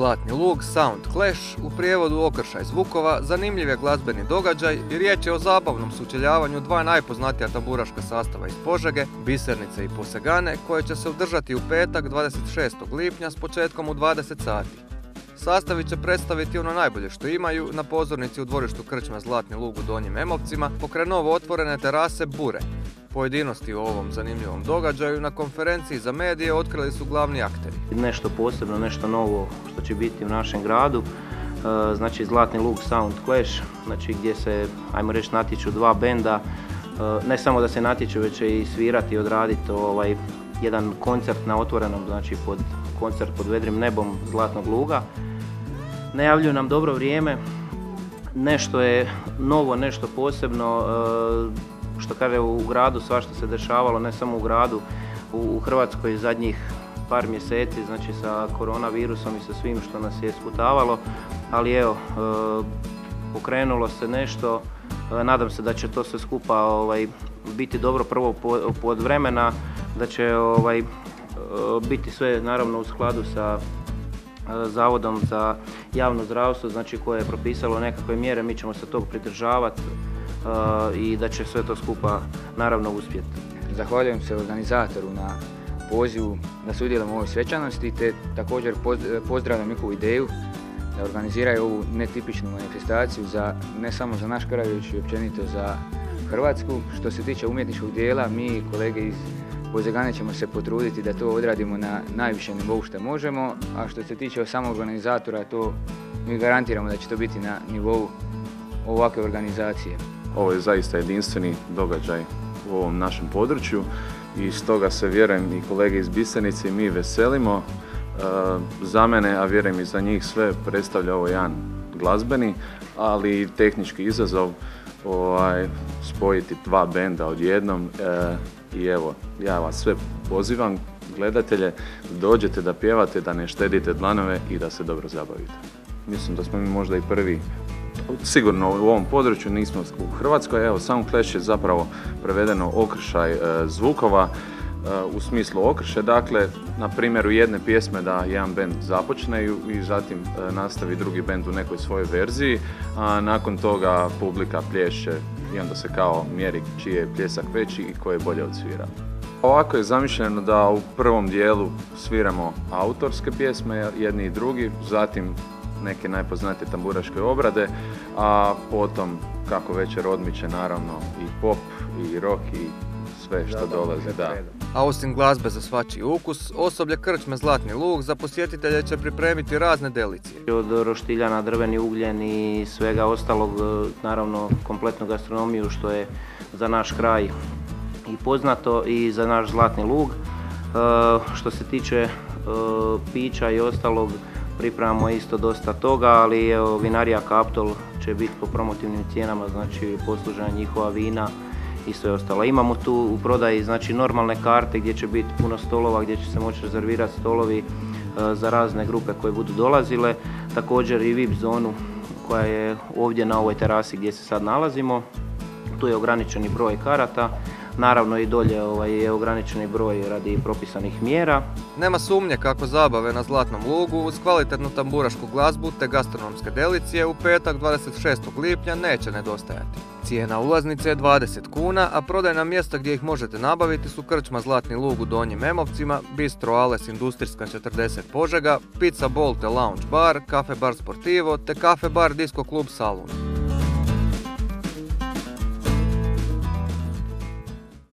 Zlatni Lug Sound Clash, u prijevodu okršaj zvukova, zanimljiv je glazbeni događaj i riječ je o zabavnom sučeljavanju dva najpoznatija tamburaška sastava iz Požege, Bisernice i Posegane, koje će se održati u petak 26. lipnja s početkom u 20 sati. Sastavi će predstaviti ono najbolje što imaju na pozornici u dvorištu krčme Zlatni Lug u Donjim Emovcima pokraj novo otvorene terase Bure. Pojedinosti o ovom zanimljivom događaju na konferenciji za medije otkrili su glavni akteri. Nešto posebno, nešto novo što će biti u našem gradu, znači Zlatni Lug Sound Clash, znači gdje se, ajmo reći, natječu dva benda, ne samo da se natječu, već će i svirati i odraditi jedan koncert na otvorenom, znači koncert pod vedrim nebom Zlatnog Luga. Najavljuju nam dobro vrijeme, nešto je novo, nešto posebno, što kaže u gradu svašta se dešavalo, ne samo u gradu, u Hrvatskoj zadnjih par mjeseci, znači sa koronavirusom i sa svim što nas je sputavalo, ali evo, pokrenulo se nešto, nadam se da će to sve skupa biti dobro prvo pod vremena, da će biti sve naravno u skladu sa Zavodom za javno zdravstvo, znači koje je propisalo nekakve mjere, mi ćemo se tog pridržavati i da će sve to skupa naravno uspjeti. Zahvaljujem se organizatoru na pozivu da sudjelujem u ovoj svečanosti, te također pozdravljam njihovu ideju da organiziraju ovu netipičnu manifestaciju ne samo za naš kraj, već i općenito za Hrvatsku. Što se tiče umjetničkog dijela, mi i kolege iz Posegane ćemo se potruditi da to odradimo na najvišem nivou što možemo, a što se tiče samog organizatora, to mi garantiramo da će to biti na nivou ovakve organizacije. Ovo je zaista jedinstveni događaj u ovom našem području i stoga se, vjerujem, i kolege iz Bisernice i mi veselimo. Za mene, a vjerujem i za njih sve, predstavlja ovo jedan glazbeni, ali i tehnički izazov spojiti dva benda odjednom. I evo, ja vas sve pozivam, gledatelje, da dođete, da pjevate, da ne štedite dlanove i da se dobro zabavite. Mislim da smo mi možda i prvi, sigurno u ovom području, nismo u Hrvatskoj. Evo, Sound Clash je zapravo prevedeno okršaj zvukova, u smislu okrše, dakle, na primjeru jedne pjesme da jedan bend započne i zatim nastavi drugi bend u nekoj svojoj verziji, a nakon toga publika plješe i onda se kao mjeri čiji je pljesak veći i ko je bolje odsvira. Ovako je zamišljeno da u prvom dijelu sviramo autorske pjesme, jedni i drugi, zatim neke najpoznatije tamburaške obrade, a potom, kako večer odmiče, naravno i pop i rock i sve što dolazi. A osim glazbe za svačiji ukus, osoblje krčme Zlatni Lug za posjetitelje će pripremiti razne delicije. Od roštiljana, drveni ugljen i svega ostalog, naravno kompletnu gastronomiju što je za naš kraj i poznato i za naš Zlatni Lug. Što se tiče pića i ostalog, pripremamo isto dosta toga, ali evo, vinarija Kaptol će biti po promotivnim cijenama, znači poslužena njihova vina i sve ostalo. Imamo tu u prodaji, znači, normalne karte gdje će biti puno stolova, gdje će se moći rezervirati stolovi za razne grupe koje budu dolazile. Također i VIP zonu koja je ovdje na ovoj terasi gdje se sad nalazimo. Tu je ograničeni broj karata. Naravno i dolje je ograničeni broj radi propisanih mjera. Nema sumnje kako zabave na Zlatnom Lugu uz kvalitetnu tamburašku glazbu te gastronomske delicije u petak 26. lipnja neće nedostajati. Cijena ulaznice je 20 kuna, a prodajna mjesta gdje ih možete nabaviti su krčma Zlatni Lug u Donjim Emovcima, Bistro Ales Industrijska 40 Požega, Pizza Bolte Lounge Bar, Cafe Bar Sportivo te Cafe Bar Disco Klub Salon.